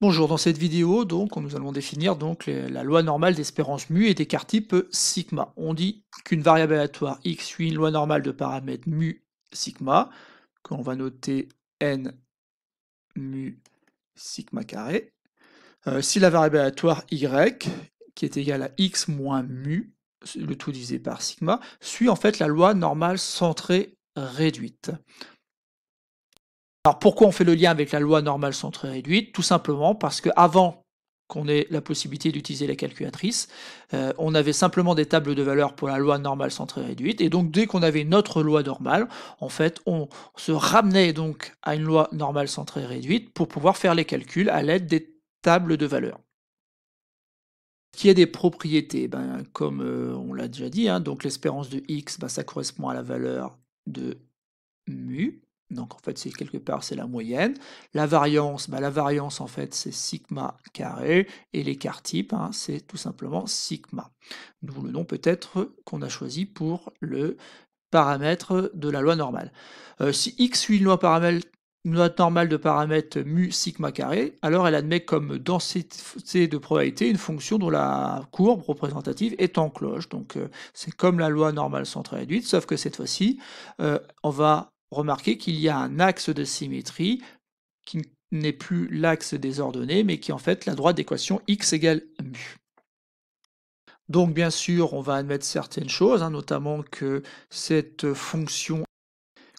Bonjour, dans cette vidéo, nous allons définir la loi normale d'espérance mu et d'écart type sigma. On dit qu'une variable aléatoire x suit une loi normale de paramètres mu sigma, qu'on va noter n mu sigma carré. Si la variable aléatoire y, qui est égale à x moins mu, le tout divisé par sigma, suit en fait la loi normale centrée réduite. Alors pourquoi on fait le lien avec la loi normale centrée réduite? Tout simplement parce qu'avant qu'on ait la possibilité d'utiliser la calculatrice, on avait simplement des tables de valeurs pour la loi normale centrée réduite, et donc dès qu'on avait notre loi normale, en fait, on se ramenait donc à une loi normale centrée réduite pour pouvoir faire les calculs à l'aide des tables de valeurs. Qui a des propriétés, comme on l'a déjà dit, hein, donc l'espérance de x, ça correspond à la valeur de mu. Donc en fait, c'est quelque part, c'est la moyenne. La variance en fait, c'est sigma carré, et l'écart type, hein, c'est tout simplement sigma. D'où le nom peut-être qu'on a choisi pour le paramètre de la loi normale. Si x suit une loi normale de paramètre mu sigma carré, alors elle admet comme densité de probabilité une fonction dont la courbe représentative est en cloche. Donc c'est comme la loi normale centrée réduite, sauf que cette fois-ci, on va remarquer qu'il y a un axe de symétrie qui n'est plus l'axe des ordonnées, mais qui est en fait la droite d'équation x égale mu. Donc bien sûr, on va admettre certaines choses, hein, notamment que cette fonction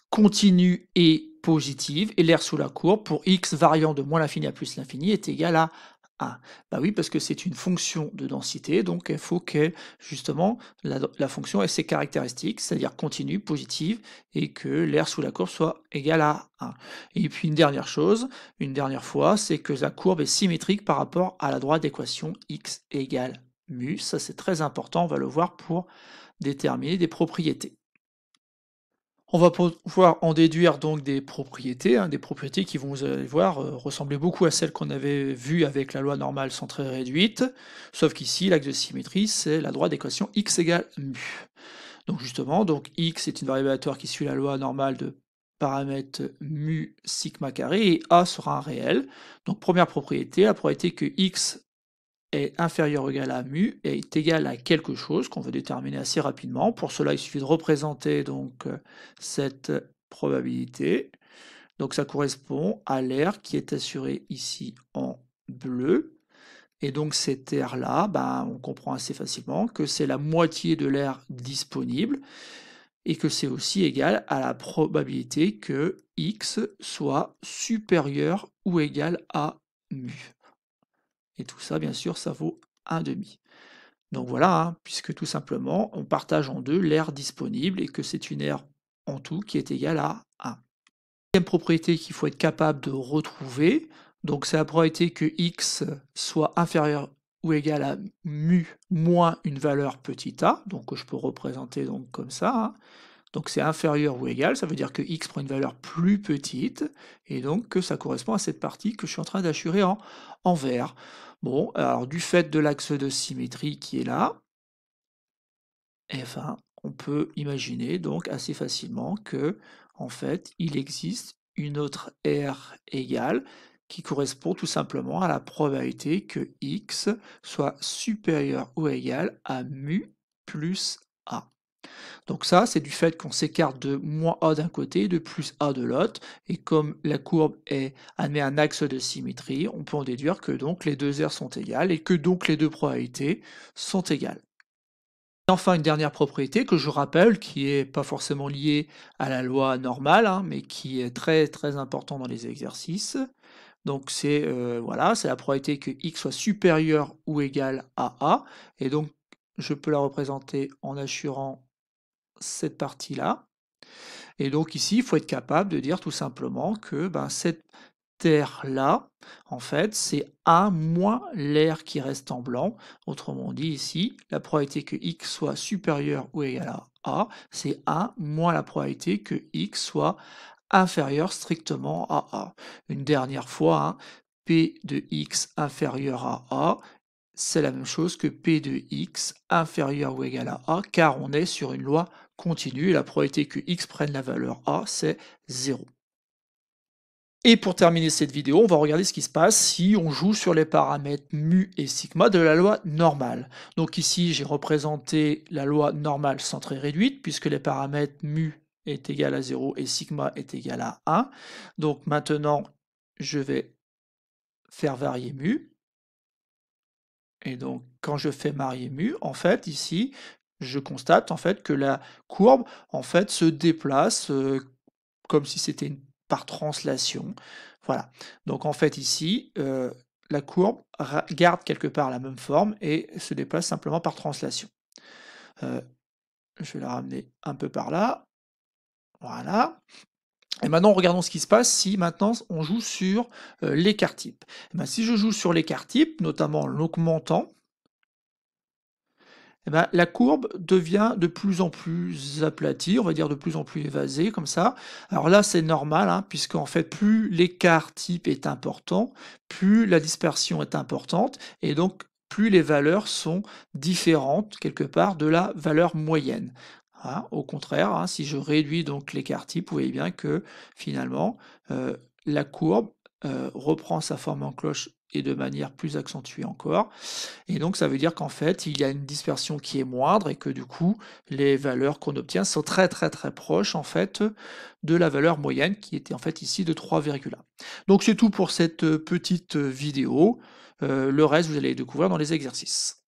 continue et positive, et l'aire sous la courbe pour x variant de moins l'infini à plus l'infini est égal à 1. Bah oui, parce que c'est une fonction de densité, donc il faut que justement la fonction ait ses caractéristiques, c'est-à-dire continue, positive, et que l'aire sous la courbe soit égale à 1. Et puis une dernière chose, une dernière fois, c'est que la courbe est symétrique par rapport à la droite d'équation x égale mu. Ça c'est très important, on va le voir pour déterminer des propriétés. On va pouvoir en déduire donc des propriétés, hein, des propriétés qui vont, vous allez voir, ressembler beaucoup à celles qu'on avait vues avec la loi normale centrée réduite, sauf qu'ici, l'axe de symétrie, c'est la droite d'équation x égale mu. Donc justement, x est une variable aléatoire qui suit la loi normale de paramètre mu sigma carré, et a sera un réel. Donc première propriété, la propriété que x est inférieur ou égal à mu est égal à quelque chose qu'on veut déterminer assez rapidement. Pour cela, il suffit de représenter cette probabilité. Donc ça correspond à l'aire qui est assurée ici en bleu. Et donc cette aire-là, on comprend assez facilement que c'est la moitié de l'aire disponible, et que c'est aussi égal à la probabilité que x soit supérieur ou égal à mu. Et tout ça, bien sûr, ça vaut 1,5. Donc voilà, hein, puisque tout simplement, on partage en deux l'aire disponible, et que c'est une aire en tout qui est égale à 1. Deuxième propriété qu'il faut être capable de retrouver, donc c'est la probabilité que x soit inférieur ou égal à mu moins une valeur petit a, donc je peux représenter donc comme ça, hein. Donc c'est inférieur ou égal, ça veut dire que x prend une valeur plus petite, et donc que ça correspond à cette partie que je suis en train d'assurer en vert. Bon, alors du fait de l'axe de symétrie qui est là, on peut imaginer donc assez facilement que, en fait, il existe une autre aire égale qui correspond tout simplement à la probabilité que x soit supérieur ou égal à mu plus a. Donc ça, c'est du fait qu'on s'écarte de moins a d'un côté et de plus a de l'autre, et comme la courbe admet un axe de symétrie, on peut en déduire que donc les deux aires sont égales, et que donc les deux probabilités sont égales. Et enfin, une dernière propriété que je rappelle, qui est pas forcément liée à la loi normale, hein, mais qui est très très important dans les exercices. Donc c'est voilà, c'est la probabilité que x soit supérieur ou égal à a, et donc je peux la représenter en assurant cette partie-là. Et donc ici, il faut être capable de dire tout simplement que cette aire-là, en fait, c'est 1 moins l'aire qui reste en blanc. Autrement dit, ici, la probabilité que x soit supérieur ou égal à a, c'est 1 moins la probabilité que x soit inférieur strictement à a. Une dernière fois, hein, p de x inférieur à a, c'est la même chose que p de x inférieur ou égal à a, car on est sur une loi continue, et la probabilité que x prenne la valeur a, c'est 0. Et pour terminer cette vidéo, on va regarder ce qui se passe si on joue sur les paramètres mu et sigma de la loi normale. Donc ici, j'ai représenté la loi normale centrée réduite, puisque les paramètres mu est égal à 0 et sigma est égal à 1. Donc maintenant, je vais faire varier mu. Et donc, quand je fais varier mu, en fait, ici, je constate en fait que la courbe en fait se déplace comme si c'était par translation. Voilà. Donc en fait ici, la courbe garde quelque part la même forme et se déplace simplement par translation. Je vais la ramener un peu par là. Voilà. Et maintenant, regardons ce qui se passe si maintenant on joue sur l'écart type. Et bien, si je joue sur l'écart type, notamment en l'augmentant, eh ben, la courbe devient de plus en plus aplatie, on va dire de plus en plus évasée, comme ça. Alors là, c'est normal, hein, puisqu'en fait, plus l'écart type est important, plus la dispersion est importante, et donc plus les valeurs sont différentes, quelque part, de la valeur moyenne. Hein, au contraire, hein, si je réduis donc l'écart type, vous voyez bien que finalement, la courbe reprend sa forme en cloche et de manière plus accentuée encore. Et donc ça veut dire qu'en fait, il y a une dispersion qui est moindre et que du coup, les valeurs qu'on obtient sont très proches en fait de la valeur moyenne qui était en fait ici de 3,1. Donc c'est tout pour cette petite vidéo. Le reste, vous allez le découvrir dans les exercices.